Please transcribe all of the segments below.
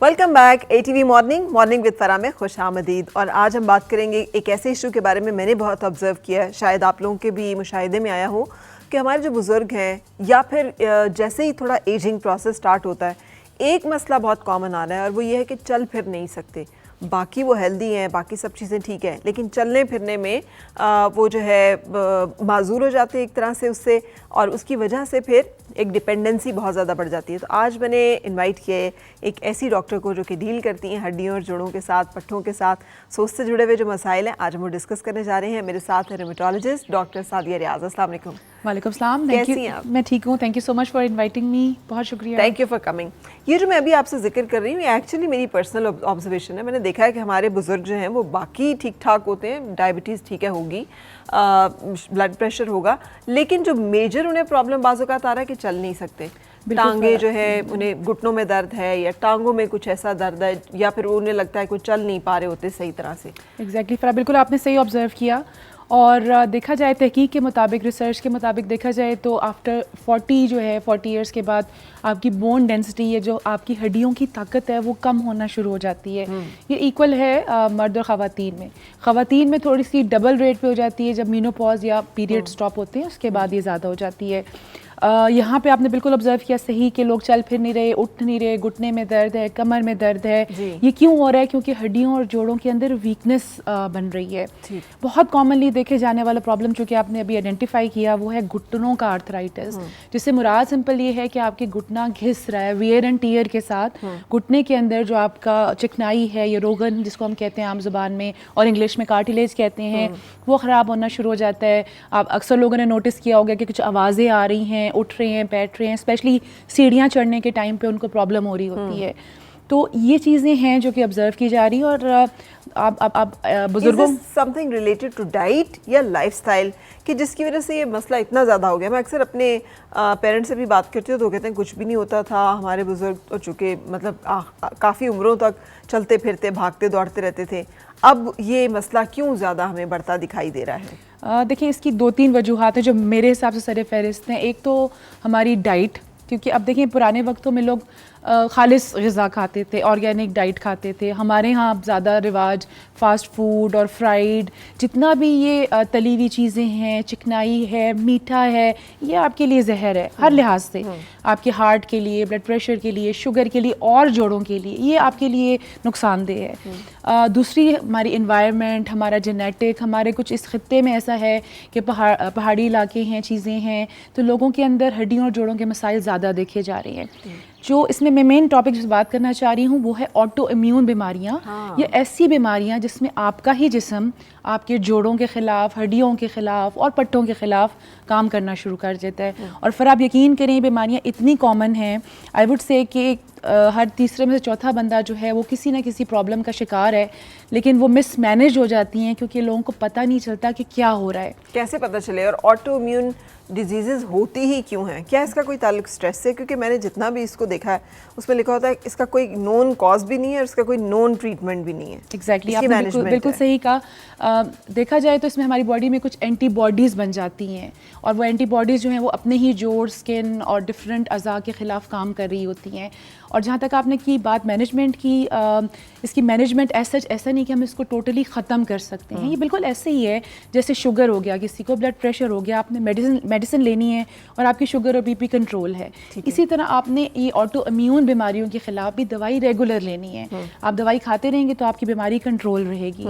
Welcome back ATV morning with فرا میں خوش آمدید. اور آج ہم بات کریں گے ایک ایسے ایشو کے بارے میں نے بہت آبزرو کیا ہے, شاید آپ لوگوں کے بھی مشاہدے میں آیا ہو کہ ہمارے جو بزرگ ہیں یا پھر جیسے ہی تھوڑا ایجنگ پروسیس سٹارٹ ہوتا ہے, ایک مسئلہ بہت کامن آ رہا ہے اور وہ یہ ہے کہ چل پھر نہیں سکتے. باقی وہ ہیلدی ہیں, باقی سب چیزیں ٹھیک ہیں, لیکن چلنے پھرنے میں وہ جو ہے معذور ہو جاتے ہیں ایک طرح سے اس سے, اور اس کی وجہ سے پھر ایک ڈپینڈنسی بہت زیادہ بڑھ جاتی ہے. تو آج میں نے انوائٹ کیا ہے ایک ایسی ڈاکٹر کو جو کہ ڈیل کرتی ہیں ہڈیوں اور جوڑوں کے ساتھ, پٹھوں کے ساتھ, سو اس سے جڑے ہوئے جو مسائل ہیں آج ہم وہ ڈسکس کرنے جا رہے ہیں. میرے ساتھ ہے ریمیٹولوجسٹ ڈاکٹر سعدیہ ریاض. السلام علیکم. وعلیکم السلام. کیسی ہیں آپ؟ میں ٹھیک ہوں, thank you so much for inviting me. بہت شکریہ. Thank you for coming. یہ جو میں ابھی آپ سے ذکر کر رہی ہوں یہ ایکچولی میری پرسنل آبزرویشن ہے. میں نے دیکھا ہے کہ ہمارے بزرگ جو ہیں وہ باقی ٹھیک ٹھاک ہوتے ہیں, ڈائبٹیز ٹھیک ہے ہوگی, بلڈ پریشر ہوگا, لیکن جو میجر انہیں پرابلم بعض اوقات آ رہا ہے کہ چل نہیں سکتے. ٹانگیں جو ہے انہیں گھٹنوں میں درد ہے یا ٹانگوں میں کچھ ایسا درد ہے, یا پھر انہیں لگتا ہے کوئی چل نہیں پا رہے ہوتے صحیح طرح سے. ایگزیکٹلی فرا, بالکل آپ نے صحیح آبزرو کیا. اور دیکھا جائے تحقیق کے مطابق, ریسرچ کے مطابق دیکھا جائے تو آفٹر 40 جو ہے 40 ایئرس کے بعد آپ کی بون ڈینسٹی, یہ جو آپ کی ہڈیوں کی طاقت ہے وہ کم ہونا شروع ہو جاتی ہے. یہ ایکول ہے مرد اور خواتین میں. خواتین میں تھوڑی سی ڈبل ریٹ پہ ہو جاتی ہے جب مینوپاز یا پیریڈ سٹاپ ہوتے ہیں, اس کے بعد یہ زیادہ ہو جاتی ہے. یہاں پہ آپ نے بالکل آبزرو کیا صحیح کہ لوگ چل پھر نہیں رہے, اٹھ نہیں رہے, گھٹنے میں درد ہے, کمر میں درد ہے. یہ کیوں ہو رہا ہے؟ کیونکہ ہڈیوں اور جوڑوں کے اندر ویکنس بن رہی ہے. بہت کامنلی دیکھے جانے والا پرابلم جو کہ آپ نے ابھی آئیڈینٹیفائی کیا وہ ہے گھٹنوں کا آرتھرائٹس, جس سے مراد سمپل یہ ہے کہ آپ کے گھٹنا گھس رہا ہے ویئر اینڈ ٹیئر کے ساتھ. گھٹنے کے اندر جو آپ کا چکنائی ہے, یہ روگن جس کو ہم کہتے ہیں عام زبان میں اور انگلش میں کارٹیلیج کہتے ہیں, وہ خراب ہونا شروع ہو جاتا ہے. آپ اکثر لوگوں نے نوٹس کیا ہوگا کہ کچھ آوازیں آ رہی ہیں, اٹھ رہے ہیں, بیٹھ رہے ہیں, اسپیشلی سیڑھیاں چڑھنے کے ٹائم پہ ان کو پرابلم ہو رہی ہوتی ہے. تو یہ چیزیں ہیں جو کہ آبزرو کی جا رہی ہیں. اور آپ بزرگوں something related to diet یا لائف اسٹائل کہ جس کی وجہ سے یہ مسئلہ اتنا زیادہ ہو گیا؟ میں اکثر اپنے پیرنٹس سے بھی بات کرتی ہوں تو وہ کہتے ہیں کچھ بھی نہیں ہوتا تھا, ہمارے بزرگ تو چونکہ مطلب کافی عمروں تک چلتے پھرتے بھاگتے دوڑتے رہتے تھے. اب یہ مسئلہ کیوں زیادہ ہمیں بڑھتا دکھائی دے رہا ہے؟ دیکھیں اس کی 2-3 وجوہات ہیں جو میرے حساب سے سر فہرست ہیں. ایک تو ہماری ڈائٹ, کیونکہ اب دیکھیں پرانے وقتوں میں لوگ خالص غذا کھاتے تھے, آرگینک ڈائٹ کھاتے تھے. ہمارے ہاں اب زیادہ رواج فاسٹ فوڈ اور فرائیڈ, جتنا بھی یہ تلی ہوئی چیزیں ہیں, چکنائی ہے, میٹھا ہے, یہ آپ کے لیے زہر ہے ہر لحاظ سے. آپ کے ہارٹ کے لیے, بلڈ پریشر کے لیے, شوگر کے لیے اور جوڑوں کے لیے یہ آپ کے لیے نقصان دہ ہے. دوسری ہماری انوائرمنٹ, ہمارا جینیٹک, ہمارے کچھ اس خطے میں ایسا ہے کہ پہاڑی علاقے ہیں, چیزیں ہیں, تو لوگوں کے اندر ہڈیوں اور جوڑوں کے مسائل زیادہ دیکھے جا رہے ہیں. جو اس میں مین ٹاپک جس بات کرنا چاہ رہی ہوں وہ ہے آٹو امیون بیماریاں. یہ ایسی بیماریاں جس میں آپ کا ہی جسم آپ کے جوڑوں کے خلاف, ہڈیوں کے خلاف اور پٹھوں کے خلاف کام کرنا شروع کر دیتا ہے. اور پھر آپ یقین کریں یہ بیماریاں اتنی کامن ہیں, آئی وڈ سے کہ ہر تیسرے میں سے چوتھا بندہ جو ہے وہ کسی نہ کسی پرابلم کا شکار ہے, لیکن وہ مس مینیج ہو جاتی ہیں کیونکہ لوگوں کو پتہ نہیں چلتا کہ کیا ہو رہا ہے. کیسے پتہ چلے؟ اور آٹو امیون ڈیزیزز ہوتی ہی کیوں ہیں؟ کیا اس کا کوئی تعلق اسٹریس سے؟ کیونکہ میں نے جتنا بھی اس کو دیکھا ہے اس میں لکھا ہوتا ہے اس کا کوئی نون کاز بھی نہیں ہے اور اس کا کوئی نون ٹریٹمنٹ بھی نہیں ہے. ایگزیکٹلی, آپ نے بالکل صحیح کہا. دیکھا جائے تو اس میں ہماری باڈی میں کچھ اینٹی باڈیز بن جاتی ہیں, اور وہ اینٹی باڈیز جو ہیں وہ اپنے ہی جوڑ, اسکن اور ڈفرینٹ اعضاء کے خلاف کام کر رہی ہوتی ہیں. اور جہاں تک آپ نے کی بات مینجمنٹ کی, اس کی مینجمنٹ ایسا نہیں کہ ہم اس کو ٹوٹلی ختم کر سکتے ہیں. یہ بالکل ایسے ہی ہے جیسے شوگر ہو گیا, کسی کو بلڈ پریشر ہو گیا, آپ نے میڈیسن لینی ہے اور آپ کی شوگر اور BP کنٹرول ہے. اسی طرح آپ نے یہ آٹو امیون بیماریوں کے خلاف بھی دوائی ریگولر لینی ہے. آپ دوائی کھاتے رہیں گے تو آپ کی بیماری کنٹرول رہے گی.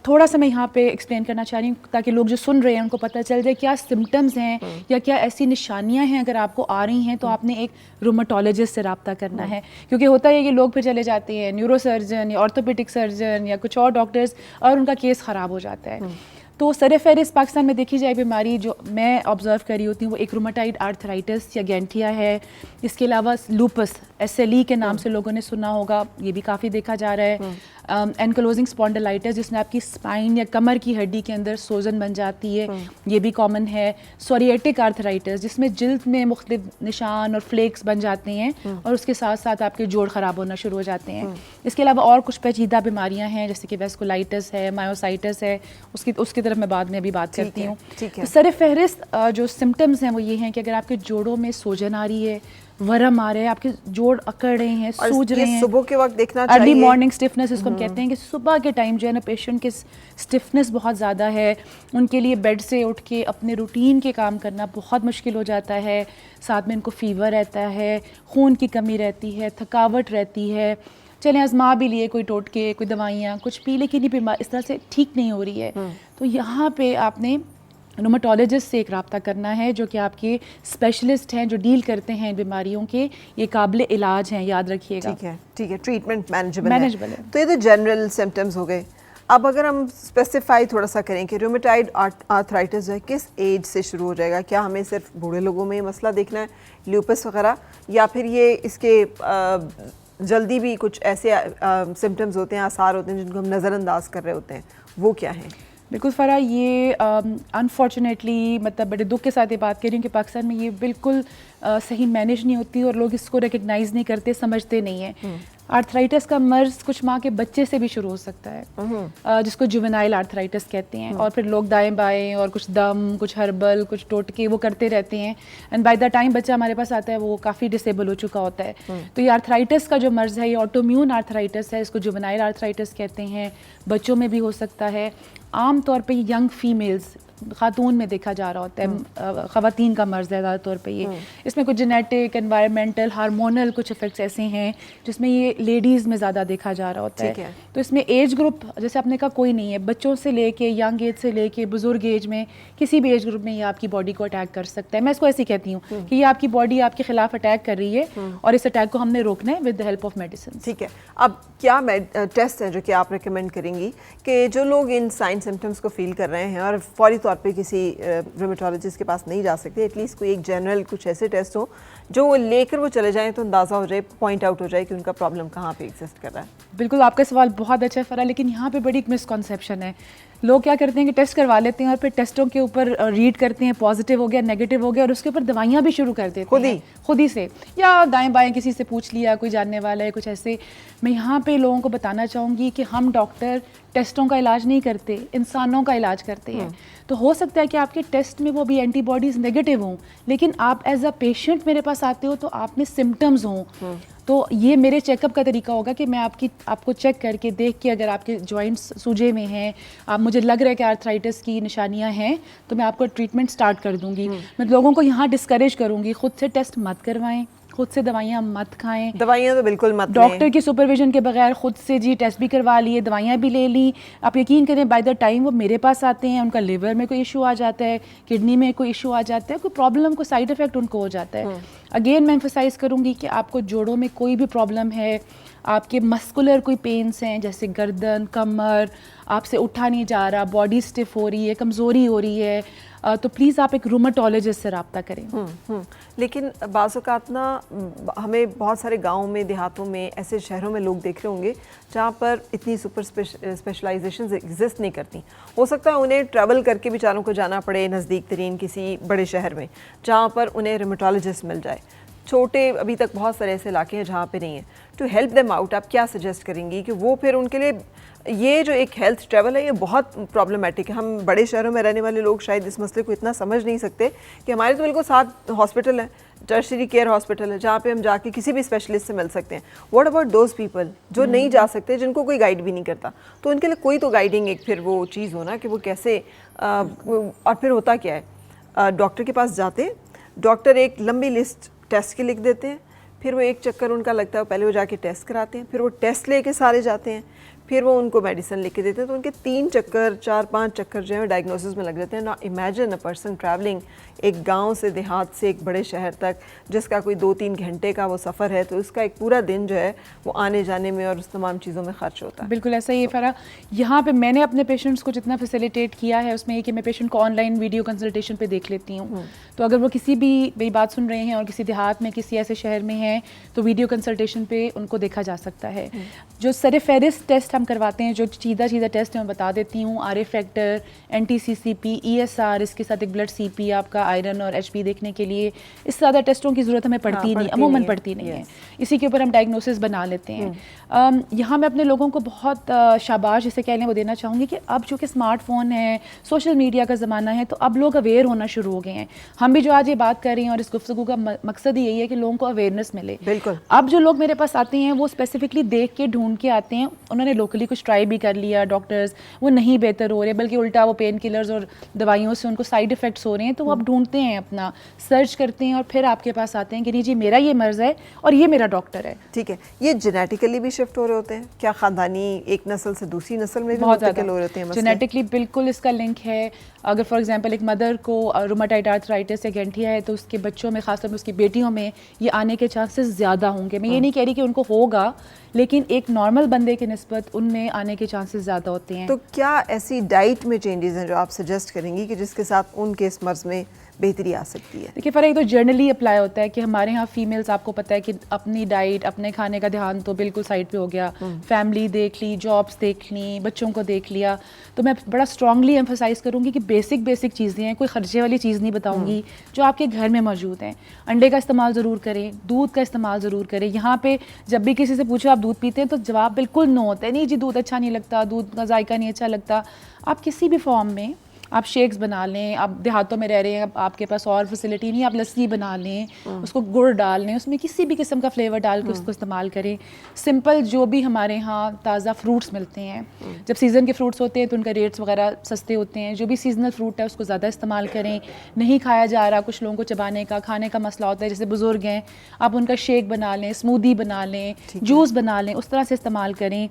تھوڑا سا میں یہاں پہ ایکسپلین کرنا چاہ رہی ہوں تاکہ لوگ جو سن رہے ہیں ان کو پتہ چل جائے کیا سمٹمز ہیں یا کیا ایسی نشانیاں ہیں. اگر آپ کو آ رہی ہیں تو آپ نے ایک روماٹولوجسٹ سے رابطہ کرنا ہے, کیونکہ ہوتا ہے کہ لوگ پھر چلے جاتے ہیں نیورو سرجن یا آرتھوپیڈک سرجن یا کچھ اور ڈاکٹرز, اور ان کا کیس خراب ہو جاتا ہے. تو سر فہرست پاکستان میں دیکھی جائے بیماری جو میں آبزرو کر رہی ہوتی ہوں وہ ایک روماٹائڈ آرتھرائٹس یا گینٹھیا ہے. اس کے علاوہ لوپس, SLE کے نام سے لوگوں نے سنا ہوگا, یہ بھی کافی دیکھا جا رہا ہے. اینکلوزنگ اسپونڈلائٹس جس میں آپ کی اسپائن یا کمر کی ہڈی کے اندر سوزن بن جاتی ہے, یہ بھی کامن ہے. سوریاٹک آرتھرائٹس جس میں جلد میں مختلف نشان اور فلیکس بن جاتے ہیں اور اس کے ساتھ ساتھ آپ کے جوڑ خراب ہونا شروع ہو جاتے ہیں. اس کے علاوہ اور کچھ پیچیدہ بیماریاں ہیں جیسے کہ ویسکولائٹس ہے, مایوسائٹس ہے, اس کی طرف میں بعد میں ابھی بات کرتی ہوں. ٹھیک ہے. تو سر فہرست جو سمٹمز ہیں وہ یہ ہیں کہ اگر آپ کے جوڑوں میں سوجن آ رہی ہے, ورم آ رہے ہیں, آپ کے جوڑ اکڑ رہے ہیں, سوج رہے ہیں, صبح کے وقت دیکھنا چاہیے, ارلی مارننگ اسٹفنس اس کو ہم کہتے ہیں کہ صبح کے ٹائم جو ہے نا پیشنٹ کے اسٹفنس بہت زیادہ ہے, ان کے لیے بیڈ سے اٹھ کے اپنے روٹین کے کام کرنا بہت مشکل ہو جاتا ہے, ساتھ میں ان کو فیور رہتا ہے, خون کی کمی رہتی ہے, تھکاوٹ رہتی ہے, چلیں آزما بھی لیے کوئی ٹوٹکے, کوئی دوائیاں کچھ پی, لیکن یہ بیمار اس طرح سے ٹھیک نہیں ہو رہی ہے. تو یہاں پہ آپ نے روماٹولوجسٹ سے ایک رابطہ کرنا ہے جو کہ آپ کے اسپیشلسٹ ہیں جو ڈیل کرتے ہیں بیماریوں کے, یہ قابل علاج ہیں, یاد رکھیے گا. ٹھیک ہے, ٹریٹمنٹ مینیجبل ہے. تو یہ تو جنرل سمٹمز ہو گئے. اب اگر ہم اسپیسیفائی تھوڑا سا کریں کہ رومیٹائڈ آرتھرائٹس جو ہے کس ایج سے شروع ہو جائے گا, کیا ہمیں صرف بوڑھے لوگوں میں یہ مسئلہ دیکھنا ہے, لیوپس وغیرہ, یا پھر یہ اس کے جلدی بھی کچھ ایسے سمٹمز ہوتے ہیں, آثار ہوتے ہیں جن کو ہم نظر انداز کر رہے ہوتے ہیں, وہ کیا ہیں؟ بالکل فرح, یہ انفارچونیٹلی مطلب بڑے دکھ کے ساتھ یہ بات کر رہی ہوں کہ پاکستان میں یہ بالکل صحیح مینیج نہیں ہوتی اور لوگ اس کو ریکگنائز نہیں کرتے, سمجھتے نہیں ہیں. آرتھرائٹس کا مرض کچھ ماں کے بچے سے بھی شروع ہو سکتا ہے, جس کو جوینائل آرتھرائٹس کہتے ہیں, اور پھر لوگ دائیں بائیں اور کچھ دم, کچھ ہربل, کچھ ٹوٹکے وہ کرتے رہتے ہیں, اینڈ بائی دا ٹائم بچہ ہمارے پاس آتا ہے وہ کافی ڈسیبل ہو چکا ہوتا ہے. تو یہ آرتھرائٹس کا جو مرض ہے یہ آٹومیون آرتھرائٹس ہے, اس کو جوینائل آرتھرائٹس کہتے ہیں, بچوں میں بھی ہو سکتا ہے. عام طور پہ ینگ فیمیلز, خاتون میں دیکھا جا رہا ہوتا ہے, خواتین کا مرض ہے زیادہ طور پہ یہ. اس میں کچھ جینیٹک, انوائرمنٹل, ہارمونل کچھ افیکٹس ایسے ہیں جس میں یہ لیڈیز میں زیادہ دیکھا جا رہا ہوتا ہے. تو اس میں ایج گروپ جیسے آپ نے کہا کوئی نہیں ہے, بچوں سے لے کے ینگ ایج سے لے کے بزرگ ایج میں کسی بھی ایج گروپ میں یہ آپ کی باڈی کو اٹیک کر سکتا ہے. میں اس کو ایسے کہتی ہوں کہ یہ آپ کی باڈی آپ کے خلاف اٹیک کر رہی ہے اور اس اٹیک کو ہم نے روکنا ہے with the help of medicine. ٹھیک ہے. اب کیا ٹیسٹ ہیں جو کہ آپ ریکمینڈ کریں گی کہ جو لوگ ان سائن سمٹمس کو فیل کر رہے ہیں اور فوری طور پہ کسی رومیٹولوجسٹ کے پاس نہیں جا سکتے, ایٹ لیسٹ کوئی ایک جنرل کچھ ایسے ٹیسٹ ہوں جو وہ لے کر وہ چلے جائیں تو اندازہ ہو جائے, پوائنٹ آؤٹ ہو جائے کہ ان کا پرابلم کہاں پہ ایگزسٹ کر رہا ہے؟ بالکل, آپ کا سوال بہت اچھا ہے فرح, لیکن یہاں پہ بڑی ایک مسکنسیپشن ہے. لوگ کیا کرتے ہیں کہ ٹیسٹ کروا لیتے ہیں اور پھر ٹیسٹوں کے اوپر ریڈ کرتے ہیں پازیٹیو ہو گیا, نیگیٹو ہو گیا, اور اس کے اوپر دوائیاں بھی شروع کر دیتے ہیں خود ہی سے, یا دائیں بائیں کسی سے پوچھ لیا, کوئی جاننے والا ہے کچھ ایسے. میں یہاں پہ لوگوں کو بتانا چاہوں گی کہ ہم ڈاکٹر ٹیسٹوں کا علاج نہیں کرتے, انسانوں کا علاج کرتے ہیں. تو ہو سکتا ہے کہ آپ کے ٹیسٹ میں وہ بھی اینٹی باڈیز نیگیٹو ہوں, لیکن آپ ایز اے پیشنٹ میرے پاس آتے ہو تو آپ میں سمٹمز ہوں. تو یہ میرے چیک اپ کا طریقہ ہوگا کہ میں آپ کو چیک کر کے دیکھ کے اگر آپ کے جوائنٹس سوجے میں ہیں, آپ مجھے لگ رہا ہے کہ آرتھرائٹس کی نشانیاں ہیں, تو میں آپ کو ٹریٹمنٹ سٹارٹ کر دوں گی. میں لوگوں کو یہاں ڈسکریج کروں گی, خود سے ٹیسٹ مت کروائیں, خود سے دوائیاں مت کھائیں, دوائیاں تو بالکل مت, ڈاکٹر کی سپرویژن کے بغیر خود سے جی ٹیسٹ بھی کروا لیے, دوائیاں بھی لے لیں. آپ یقین کریں بائی دا ٹائم وہ میرے پاس آتے ہیں ان کا لیور میں کوئی ایشو آ جاتا ہے, کڈنی میں کوئی ایشو آ جاتا ہے, کوئی پرابلم, کوئی سائڈ افیکٹ ان کو ہو جاتا ہے. اگین میں ایمفسائز کروں گی کہ آپ کو جوڑوں میں کوئی بھی پرابلم ہے, آپ کے مسکولر کوئی پینس ہیں جیسے گردن, کمر, آپ سے اٹھا نہیں جا رہا, باڈی اسٹف ہو رہی ہے, کمزوری ہو رہی ہے, تو پلیز آپ ایک رومیٹولوجسٹ سے رابطہ کریں. لیکن بعض اوقات نا ہمیں بہت سارے گاؤں میں, دیہاتوں میں, ایسے شہروں میں لوگ دیکھ رہے ہوں گے جہاں پر اتنی سپر اسپیشلائزیشنز ایگزسٹ نہیں کرتی. ہو سکتا ہے انہیں ٹریول کر کے بیچاروں کو جانا پڑے نزدیک ترین کسی بڑے شہر میں جہاں پر انہیں رومیٹولوجسٹ مل جائے. چھوٹے ابھی تک بہت سارے ایسے علاقے ہیں جہاں پہ نہیں ہیں. ٹو ہیلپ دیم آؤٹ آپ کیا سجیسٹ کریں گی کہ وہ پھر ان کے لیے یہ جو ایک ہیلتھ ٹریول ہے یہ بہت پرابلمٹک ہے. ہم بڑے شہروں میں رہنے والے لوگ شاید اس مسئلے کو اتنا سمجھ نہیں سکتے کہ ہمارے تو بالکل ساتھ ہاسپٹل ہے, ٹرشری کیئر ہاسپٹل ہے, جہاں پہ ہم جا کے کسی بھی اسپیشلسٹ سے مل سکتے ہیں. واٹ اباؤٹ دوز پیپل جو نہیں جا سکتے, جن کو کوئی گائیڈ بھی نہیں کرتا؟ تو ان کے لیے کوئی تو گائیڈنگ ایک پھر وہ چیز ہونا کہ وہ کیسے, اور پھر ہوتا کیا ہے, ڈاکٹر کے پاس جاتے ہیں, ڈاکٹر ایک لمبی لسٹ ٹیسٹ کے لکھ دیتے ہیں, پھر وہ ایک چکر ان کا لگتا ہے, پہلے وہ جا کے ٹیسٹ کراتے ہیں, پھر وہ ٹیسٹ لے کے سارے جاتے ہیں, پھر وہ ان کو میڈیسن لکھ کے دیتے ہیں. تو ان کے 3 چکر 4-5 چکر جو ہے ڈائگنوسس میں لگ جاتے ہیں. نا امیجن اے پرسن ٹریولنگ ایک گاؤں سے, دیہات سے ایک بڑے شہر تک, جس کا کوئی 2-3 گھنٹے کا وہ سفر ہے, تو اس کا ایک پورا دن جو ہے وہ آنے جانے میں اور اس تمام چیزوں میں خرچ ہوتا ہے. بالکل ایسا ہی ہے فرح. یہاں پہ میں نے اپنے پیشنٹس کو جتنا فیسیلیٹیٹ کیا ہے اس میں یہ کہ میں پیشنٹ کو آن لائن ویڈیو کنسلٹیشن پہ دیکھ لیتی ہوں. تو اگر وہ کسی بھی میری بات سن رہے ہیں اور کسی دیہات میں کسی ایسے شہر میں ہیں تو ویڈیو کنسلٹیشن پہ ان کو دیکھا جا سکتا ہے. جو سر فہرست ٹیسٹ ہم کرواتے ہیں جو سیدھا ٹیسٹ میں بتا دیتی ہوں, R A factor, NT-CCP, ESR, اس کے ساتھ ایک بلڈ CP آپ کا آئرن اور HP دیکھنے کے لیے. اس سے زیادہ ٹیسٹوں کی ضرورت ہمیں پڑتی نہیں, عموماً پڑتی نہیں ہے. اسی کے اوپر ہم ڈائگنوسس بنا لیتے ہیں. یہاں میں اپنے لوگوں کو بہت شاباش جسے کہہ لیں وہ دینا چاہوں گی کہ اب چونکہ اسمارٹ فون ہے, سوشل میڈیا کا زمانہ ہے, تو اب لوگ اویئر ہونا شروع ہو گئے ہیں. ہم بھی جو آج یہ بات کر رہے ہیں اور اس گفتگو کا مقصد ہی یہی ہے کہ لوگوں کو اویئرنیس ملے. بالکل. اب جو لوگ میرے پاس آتے ہیں وہ اسپیسیفکلی دیکھ کے ڈھونڈ کے آتے ہیں, انہوں نے لوکلی کچھ ٹرائی بھی کر لیا, ڈاکٹرز وہ نہیں بہتر ہو رہے بلکہ الٹا وہ پین کلرز اور دوائیوں سے ان کو سائیڈ افیکٹس ہو رہے ہیں, تو وہ اب ڈھونڈتے ہیں, اپنا سرچ کرتے ہیں اور پھر آپ کے پاس آتے ہیں کہ نہیں جی میرا یہ مرض ہے اور یہ میرا ڈاکٹر ہے. ٹھیک ہے. یہ جینیٹیکلی بھی شفٹ ہو رہے ہوتے ہیں کیا, خاندانی ایک نسل سے دوسری نسل میں بھی منتقل ہو رہے ہوتے ہیں؟ جینیٹکلی بالکل اس کا لنک ہے. اگر فار ایگزامپل ایک مدر کو روماٹائڈ آرتھرائٹس یا گینٹھیا ہے تو اس کے بچوں میں, خاص طور پہ اس کی بیٹیوں میں, یہ آنے کے چانسز زیادہ ہوں گے. میں یہ نہیں کہہ رہی کہ ان کو ہوگا, لیکن ایک نارمل بندے کی نسبت ان میں آنے کے چانسز زیادہ ہوتے ہیں. تو کیا ایسی ڈائٹ میں چینجز ہیں جو آپ سجیسٹ کریں گی کہ جس کے ساتھ ان کے اس مرض میں بہتری آ سکتی ہے؟ دیکھیے فرق تو جنرلی اپلائی ہوتا ہے کہ ہمارے ہاں فیمیلز, آپ کو پتہ ہے کہ اپنی ڈائٹ, اپنے کھانے کا دھیان تو بالکل سائڈ پہ ہو گیا, فیملی دیکھ لی, جابس دیکھ لی, بچوں کو دیکھ لیا. تو میں بڑا اسٹرانگلی ایمفسائز کروں گی کہ بیسک چیزیں ہیں, کوئی خرچے والی چیز نہیں بتاؤں گی, جو آپ کے گھر میں موجود ہیں. انڈے کا استعمال ضرور کریں, دودھ کا استعمال ضرور کریں. یہاں پہ جب بھی کسی سے پوچھو آپ دودھ پیتے ہیں تو جواب بالکل نو ہوتا ہے, نہیں جی دودھ اچھا نہیں لگتا, دودھ کا ذائقہ نہیں اچھا لگتا. آپ کسی بھی فارم میں آپ شیکس بنا لیں, آپ دیہاتوں میں رہ رہے ہیں, آپ کے پاس اور فیسلٹی نہیں, آپ لسی بنا لیں, اس کو گڑ ڈال لیں, اس میں کسی بھی قسم کا فلیور ڈال کے اس کو استعمال کریں. سمپل جو بھی ہمارے ہاں تازہ فروٹس ملتے ہیں, جب سیزن کے فروٹس ہوتے ہیں تو ان کا ریٹس وغیرہ سستے ہوتے ہیں, جو بھی سیزنل فروٹ ہے اس کو زیادہ استعمال کریں. نہیں کھایا جا رہا, کچھ لوگوں کو چبانے کا, کھانے کا مسئلہ ہوتا ہے, جیسے بزرگ ہیں, آپ ان کا شیک بنا لیں, اسمودی بنا لیں, جوس بنا لیں, اس طرح سے استعمال کریں.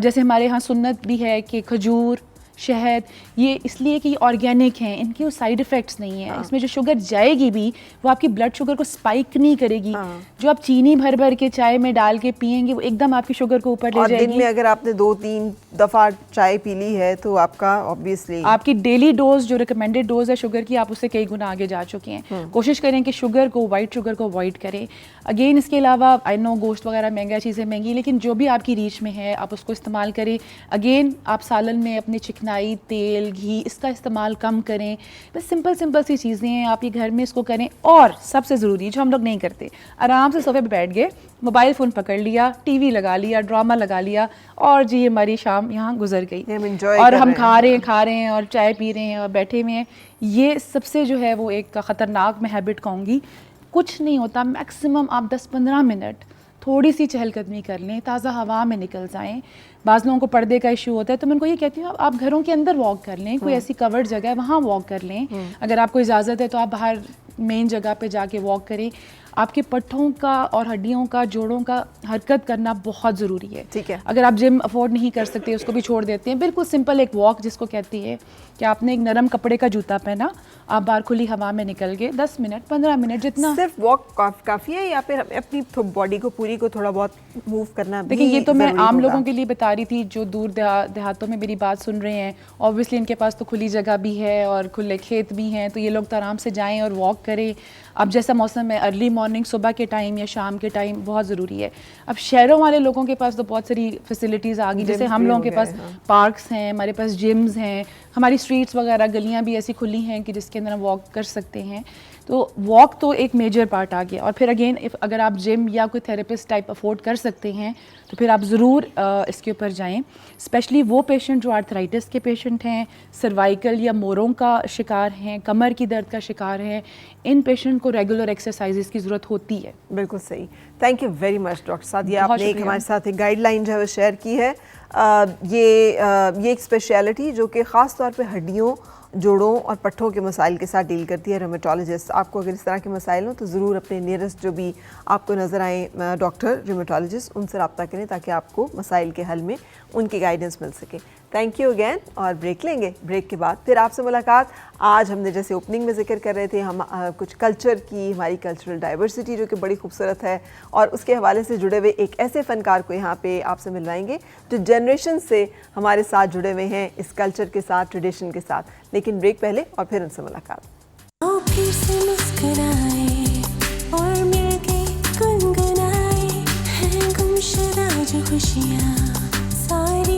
جیسے ہمارے ہاں سنت بھی ہے کہ کھجور, شہد, یہ اس لیے کہ یہ آرگینک ہیں, ان کے سائیڈ افیکٹس نہیں ہیں. اس میں جو شوگر جائے گی بھی وہ آپ کی بلڈ شوگر کو اسپائک نہیں کرے گی. جو آپ چینی بھر کے چائے میں ڈال کے پئیں گے وہ ایک دم آپ کی شوگر کو اوپر لے جائے گی. اور دن میں اگر آپ نے 2-3 دفعہ چائے پی لی ہے تو آپ کا obviously آپ کی ڈیلی ڈوز جو ریکمینڈیڈ ڈوز ہے شوگر کی, آپ اس سے کئی گنا آگے جا چکے ہیں. کوشش کریں کہ شوگر کو, وائٹ شوگر کو اوائڈ کریں. اگین اس کے علاوہ آئی نو گوشت وغیرہ مہنگا, چیزیں مہنگی, لیکن جو بھی آپ کی ریچ میں ہے آپ اس کو استعمال کریں. اگین آپ سالن میں اپنے چکنائی, تیل, گھی اس کا استعمال کم کریں. بس سمپل سی چیزیں ہیں, آپ یہ گھر میں اس کو کریں. اور سب سے ضروری جو ہم لوگ نہیں کرتے, آرام سے صوفے پہ بیٹھ گئے, موبائل فون پکڑ لیا, ٹی وی لگا لیا, ڈرامہ لگا لیا, اور جی ہماری شام یہاں گزر گئی, اور ہم کھا رہے ہیں اور چائے پی رہے ہیں اور بیٹھے ہوئے ہیں. یہ سب سے جو ہے وہ ایک خطرناک میں ہیبٹ کہوں گی. کچھ نہیں ہوتا, میکسیمم آپ 10-15 منٹ تھوڑی سی چہل قدمی کر لیں, تازہ ہوا میں نکل جائیں. بعض لوگوں کو پردے کا ایشو ہوتا ہے تو میں ان کو یہ کہتی ہوں آپ گھروں کے اندر واک کر لیں, کوئی ایسی کورڈ جگہ ہے وہاں واک کر لیں. اگر آپ کو اجازت ہے تو آپ باہر مین جگہ پہ جا کے واک کریں. آپ کے پٹھوں کا اور ہڈیوں کا, جوڑوں کا حرکت کرنا بہت ضروری ہے. ٹھیک ہے. اگر آپ جم افورڈ نہیں کر سکتے اس کو بھی چھوڑ دیتے ہیں, بالکل سمپل ایک واک جس کو کہتی ہے کہ آپ نے ایک نرم کپڑے کا جوتا پہنا, آپ باہر کھلی ہوا میں نکل گئے 10 منٹ 15 منٹ جتنا. صرف واک کافی ہے یا پھر اپنی باڈی کو پوری کو تھوڑا بہت موو کرنا بھی؟ دیکھیں یہ تو میں عام لوگوں کے لیے بتا رہی تھی جو دور دیہاتوں میں میری بات سن رہے ہیں. اوبویسلی ان کے پاس تو کھلی جگہ بھی ہے اور کھلے کھیت بھی ہیں, تو یہ لوگ تو آرام سے جائیں اور واک کریں. اب جیسا موسم ہے, ارلی مارننگ صبح کے ٹائم یا شام کے ٹائم بہت ضروری ہے. اب شہروں والے لوگوں کے پاس تو بہت ساری فیسلٹیز آ گئی, جیسے ہم لوگوں کے پاس پارکس ہیں, ہمارے پاس جمز ہیں, ہماری اسٹریٹس وغیرہ گلیاں بھی ایسی کھلی ہیں کہ جس کے اندر ہم واک کر سکتے ہیں. تو واک تو ایک میجر پارٹ آ گیا. اور پھر اگین اگر آپ جم یا کوئی تھراپسٹ ٹائپ افورڈ کر سکتے ہیں تو پھر آپ ضرور اس کے اوپر جائیں. اسپیشلی وہ پیشنٹ جو آرتھرائٹس کے پیشنٹ ہیں, سروائیکل یا موروں کا شکار ہیں, کمر کی درد کا شکار ہیں, ان پیشنٹ کو ریگولر ایکسرسائزز کی ضرورت ہوتی ہے. بالکل صحیح. Thank you very much doctor Sadia, آپ نے ایک ہمارے ساتھ ایک گائیڈ لائن جو ہے وہ شیئر کی ہے. یہ ایک اسپیشلٹی جو کہ خاص طور پہ ہڈیوں, جوڑوں اور پٹھوں کے مسائل کے ساتھ ڈیل کرتی ہے ریمیٹولوجسٹ. آپ کو اگر اس طرح کے مسائل ہوں تو ضرور اپنے نیئرسٹ جو بھی آپ کو نظر آئیں ڈاکٹر ریمیٹولوجسٹ, ان سے رابطہ کریں تاکہ آپ کو مسائل کے حل میں ان کی گائیڈنس مل سکے. Thank you again. اور بریک لیں گے, بریک کے بعد پھر آپ سے ملاقات. آج ہم نے جیسے اوپننگ میں ذکر کر رہے تھے ہم کچھ کلچر کی, ہماری کلچرل ڈائیورسٹی جو کہ بڑی خوبصورت ہے, اور اس کے حوالے سے جڑے ہوئے ایک ایسے فنکار کو یہاں پہ آپ سے ملوائیں گے جو جنریشن سے ہمارے ساتھ جڑے ہوئے ہیں اس کلچر کے ساتھ, ٹریڈیشن کے ساتھ. لیکن بریک پہلے اور پھر ان سے ملاقات. پھر سے مسکرائے اور مل کے گنگنائے ہیں گمشدہ جو خوشیاں ساری